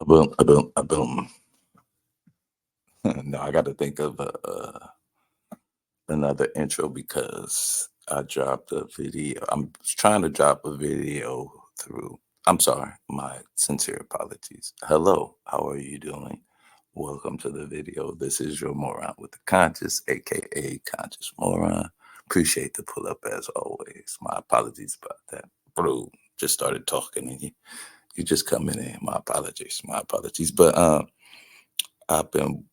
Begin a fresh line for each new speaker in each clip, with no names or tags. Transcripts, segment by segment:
Boom, boom, boom. No, I got to think of another intro because I dropped a video. I'm trying to drop a video through. I'm sorry, my sincere apologies. Hello, how are you doing? Welcome to the video. This is your moron with the conscious, aka conscious moron. Appreciate the pull up as always. My apologies about that. Bro, just started talking and you just coming in. My apologies. My apologies. But I've been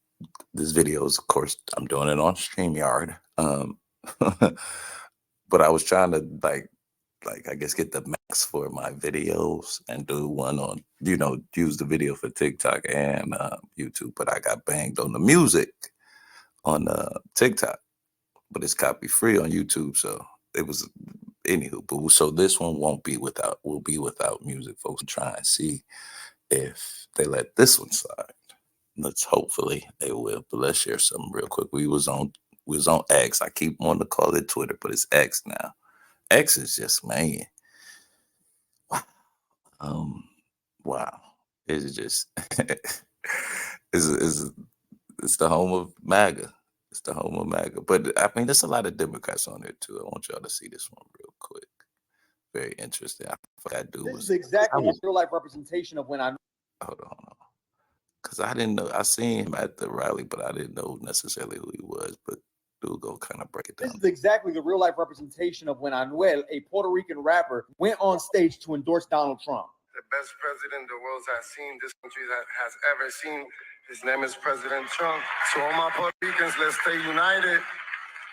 this video is, of course, I'm doing it on StreamYard. But I was trying to I guess get the max for my videos and do one on, use the video for TikTok and YouTube. But I got banged on the music on TikTok, but it's copy free on YouTube. So it was anywho. But so this one will be without music, folks. Try and see if they let this one slide. Hopefully they will. But let's share something real quick. We was on X. I keep wanting to call it Twitter, but it's X now. X is just, man. Wow. It's just it's the home of Maga. It's the home of Maga. But I mean, there's a lot of Democrats on there too. I want y'all to see this one real quick. Very interesting.
This is exactly a real life representation of when I
hold on. Because I didn't know. I seen him at the rally, but I didn't know necessarily who he was. But we'll go kind of break it down.
This is exactly the real life representation of when Anuel, a Puerto Rican rapper, went on stage to endorse Donald Trump.
The best president the world has seen, this country has ever seen. His name is President Trump. So all my Puerto Ricans, let's stay united.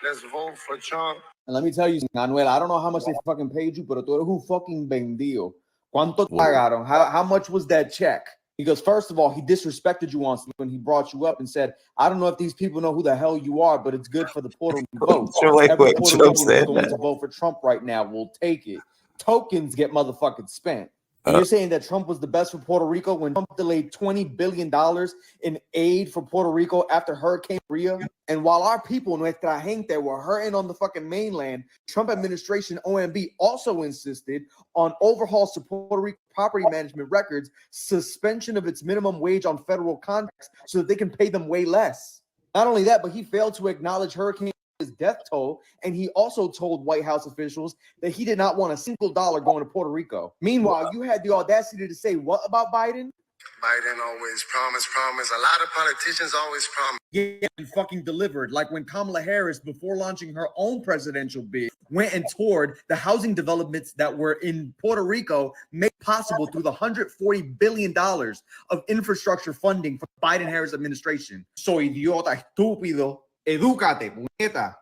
Let's vote for Trump.
And let me tell you, Anuel, I don't know how much they fucking paid you, pero tú eres un fucking vendido. ¿Cuánto pagaron? How much was that check? Because first of all, he disrespected you on when he brought you up and said, I don't know if these people know who the hell you are, but it's good for the Puerto Rican vote. Every Puerto Rican is going to vote for Trump right now. We'll take it. Tokens get motherfucking spent. And you're saying that Trump was the best for Puerto Rico when Trump delayed $20 billion in aid for Puerto Rico after Hurricane Maria? And while our people, nuestra gente, were hurting on the fucking mainland, Trump administration, OMB, also insisted on overhauls to Puerto Rico property management records, suspension of its minimum wage on federal contracts so that they can pay them way less. Not only that, but he failed to acknowledge Hurricane death toll, and he also told White House officials that he did not want a single dollar going to Puerto Rico. Meanwhile, you had the audacity to say what about Biden?
Biden always promise. A lot of politicians always promise.
Yeah, he fucking delivered. Like when Kamala Harris, before launching her own presidential bid, went and toured the housing developments that were in Puerto Rico, made possible through the $140 billion of infrastructure funding from the Biden-Harris administration. Soy idiota, estúpido. Edúcate, puñeta.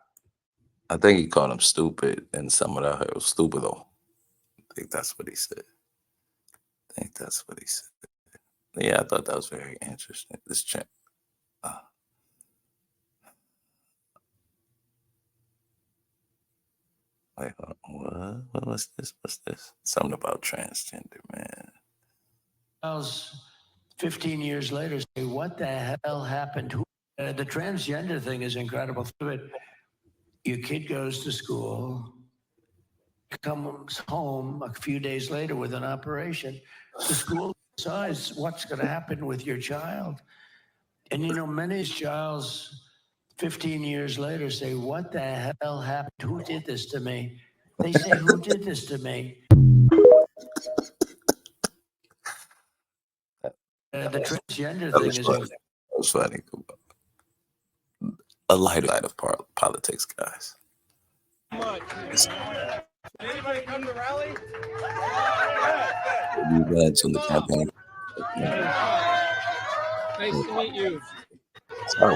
I think he called him stupid, and some of that was stupid though. I think that's what he said. Yeah, I thought that was very interesting. This chat. Wait, what was this? What's this? Something about transgender, man.
15 years later, say, what the hell happened? The transgender thing is incredible. Your kid goes to school, comes home a few days later with an operation. The school decides what's going to happen with your child. And, many childs 15 years later say, what the hell happened? Who did this to me? They say, who did this to me? The transgender thing is...
That was funny. A light of politics, guys.
Anybody come to rally?
You guys on the campaign.
Nice to meet you.
Oh.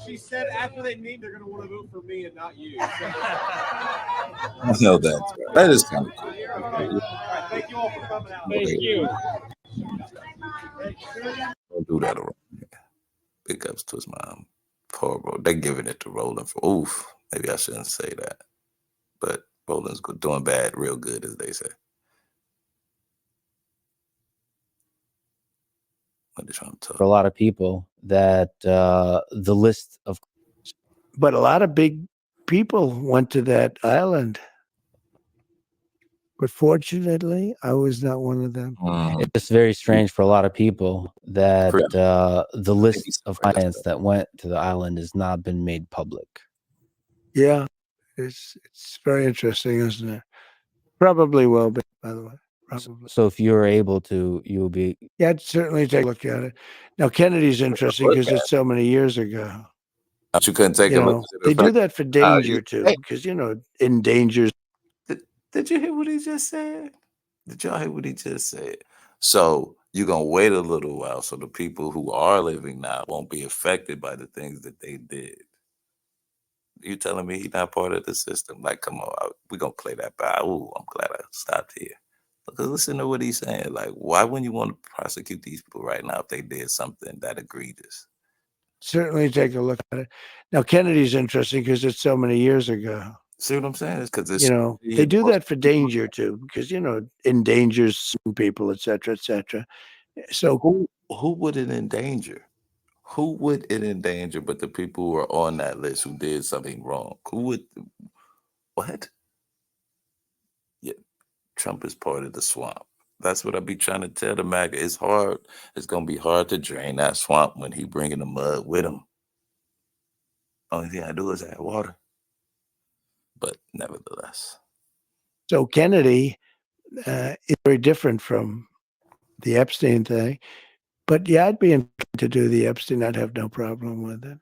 She said after they meet, they're going to want to vote for me and not you. So.
I know that. That is kind of cool.
Right, thank you all for coming out. Thank you.
Don't do that around here. Big ups to his mom. Horrible. They're giving it to Roland for oof. Maybe I shouldn't say that. But Roland's doing bad real good, as they say.
For a lot of people, that the list of...
But a lot of big people went to that island.
but fortunately, I was not one of them.
It's very strange for a lot of people that
Correct.
the list
he's
of
afraid of
clients
stuff.
that went to the island has not been made public.
Yeah, it's very interesting, isn't it? Probably will be, by the way. Probably.
So if you're able to, you'll be.
Yeah, I'd certainly take a look at it. Now, Kennedy's interesting
Look
because
at
it's so many years ago.
it. You couldn't take
You
a look
know,
at
they
it.
do that for danger too,
Hey,
because endangers.
did you hear what he just said? Did y'all hear what he just said? So you're gonna wait a little while so the people who are living now won't be affected by the things that they did. You telling me he's not part of the system? Like, come on, we're gonna play that back. Ooh, I'm glad I stopped here. Because listen to what he's saying. Like, why wouldn't you want to prosecute these people right now if they did something that egregious?
Certainly take a look at it. Now, Kennedy's interesting because it's so many years ago.
See what I'm saying? It's because
You know, they do that for danger too, because endangers some people, et cetera, et cetera. So
who would it endanger? Who would it endanger but the people who are on that list who did something wrong? Who would what? Yeah, Trump is part of the swamp. That's what I be trying to tell the Maga. It's hard. It's gonna be hard to drain that swamp when he bringing the mud with him. Only thing I do is add water. But nevertheless,
so Kennedy is very different from the Epstein thing. But yeah, I'd be inclined to do the Epstein. I'd have no problem with it.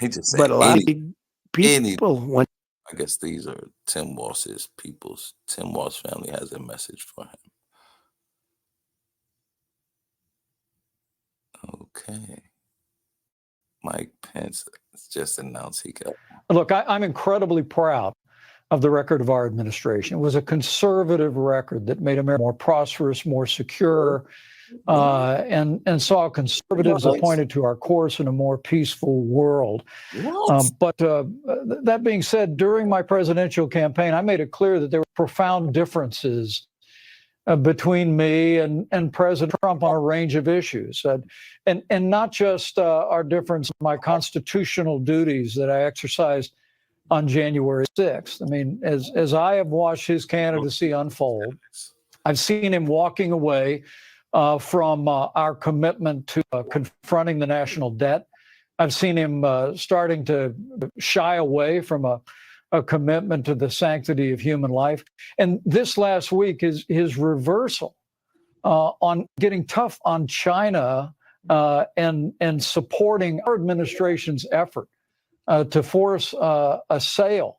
he just said
But a lot of
any.
people want.
I guess these are Tim Walsh's peoples. Tim Walsh family has a message for him. Okay. Mike Pence just announced he got.
Look, I'm incredibly proud of the record of our administration. It was a conservative record that made America more prosperous, more secure, and saw conservatives appointed to our course in a more peaceful world. But that being said, during my presidential campaign, I made it clear that there were profound differences between me and President Trump on a range of issues, and not just our difference in my constitutional duties that I exercised on January 6th. I mean, as I have watched his candidacy unfold, I've seen him walking away from our commitment to confronting the national debt. I've seen him starting to shy away from a commitment to the sanctity of human life. And this last week, his reversal on getting tough on China and supporting our administration's effort to force a sale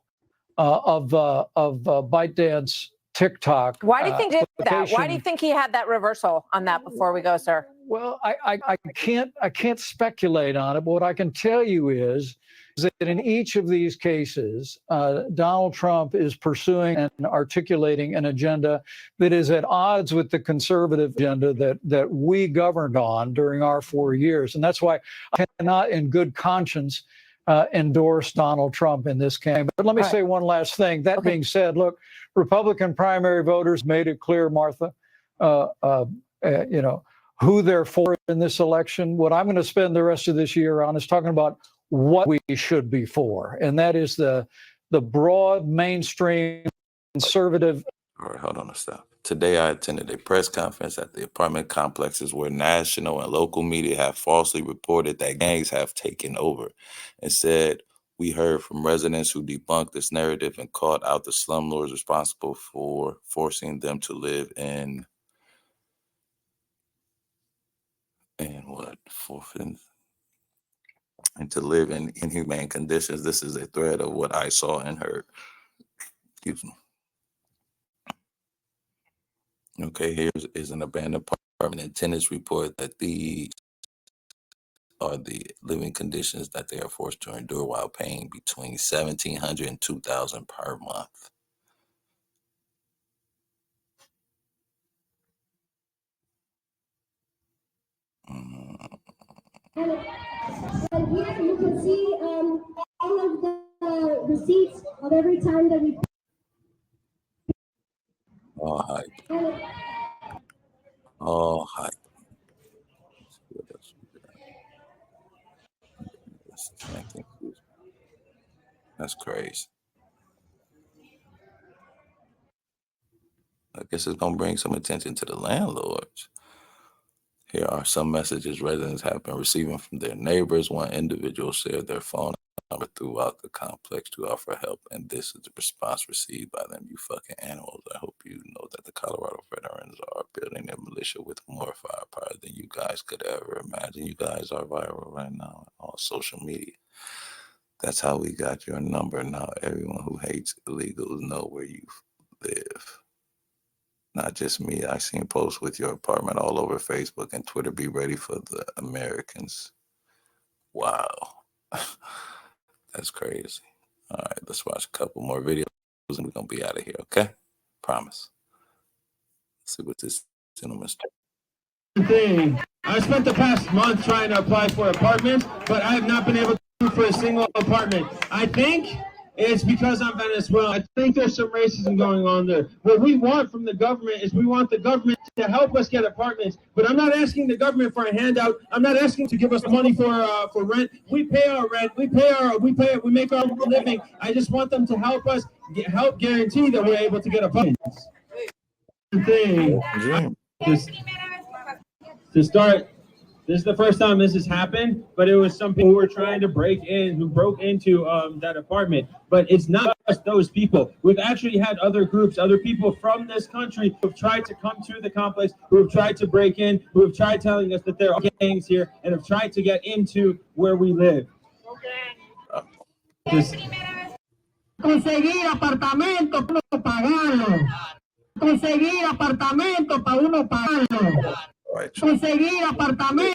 of ByteDance TikTok.
Why do you think he did that? Why do you think he had that reversal on that before we go, sir?
Well, I can't speculate on it, but what I can tell you is that in each of these cases, Donald Trump is pursuing and articulating an agenda that is at odds with the conservative agenda that we governed on during our 4 years. And that's why I cannot, in good conscience, endorse Donald Trump in this campaign. But let me say one last thing. That being said, look, Republican primary voters made it clear, Martha, who they're for in this election. What I'm going to spend the rest of this year on is talking about what we should be for, and that is the broad mainstream conservative.
All right, hold on a stop. Today, I attended a press conference at the apartment complexes where national and local media have falsely reported that gangs have taken over. Instead, we heard from residents who debunked this narrative and called out the slumlords responsible for forcing them to live in and to live in inhumane conditions. This is a thread of what I saw and heard. Excuse me. Okay, here's is an abandoned apartment, and tenants report that these are the living conditions that they are forced to endure while paying between $1,700 and $2,000 per month.
And here you can see all of the receipts of every time that we.
All hype. All hype. That's crazy. guess it's gonna bring some attention to the landlords. Here are some messages residents have been receiving from their neighbors. One individual shared their phone number throughout the complex to offer help, and this is the response received by them. You fucking animals. I hope you know that the Colorado veterans are building their militia with more firepower than you guys could ever imagine. You guys are viral right now on social media. That's how we got your number. Now everyone who hates illegals know where you live. Not just me. I seen posts with your apartment all over Facebook and Twitter. Be ready for the Americans. Wow. That's crazy. All right, let's watch a couple more videos and we're going to be out of here, okay? Promise. Let's see what this gentleman's
Thing. I spent the past month trying to apply for apartments, but I have not been able to do for a single apartment. I think it's because I'm Venezuelan. I think there's some racism going on there. What we want from the government is we want the government to help us get apartments. But I'm not asking the government for a handout. I'm not asking to give us money for rent. We pay our rent. We make our living. I just want them to help us help guarantee that we're able to get apartments. Thing. To start, this is the first time this has happened, but it was some people who were trying to break in, who broke into that apartment. But it's not just those people. We've actually had other groups, other people from this country who have tried to come to the complex, who have tried to break in, who have tried telling us that there are gangs here, and have tried to get into where we live.
Conseguir apartamento para uno pagarlo. Conseguir apartamento para uno pagarlo. Conseguir apartamento.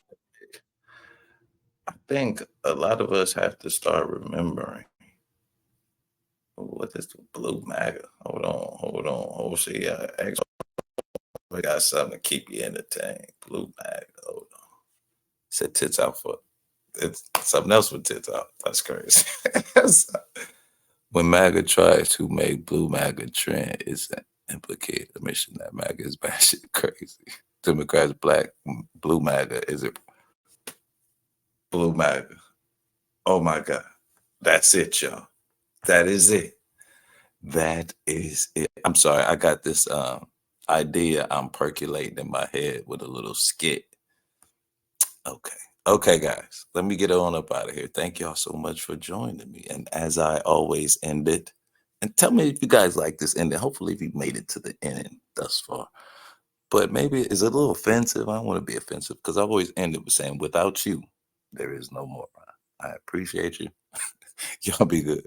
I think a lot of us have to start remembering. What is the blue Maga? Hold on. See, we got something to keep you entertained. Blue Maga. Hold on. Said tits out for it's something else with tits out. That's crazy. When Maga tries to make blue Maga trend, it's an implicated admission that Maga is batshit crazy. Democrats, black, blue Maga, is it blue Maga? Oh my God. That's it, y'all. That is it. That is it. I'm sorry. I got this idea I'm percolating in my head with a little skit. Okay, guys. Let me get on up out of here. Thank y'all so much for joining me. And as I always end it, and tell me if you guys like this ending. Hopefully, if you made it to the end thus far. But maybe it's a little offensive. I don't want to be offensive because I've always ended with saying, without you, there is no more. I appreciate you. Y'all be good.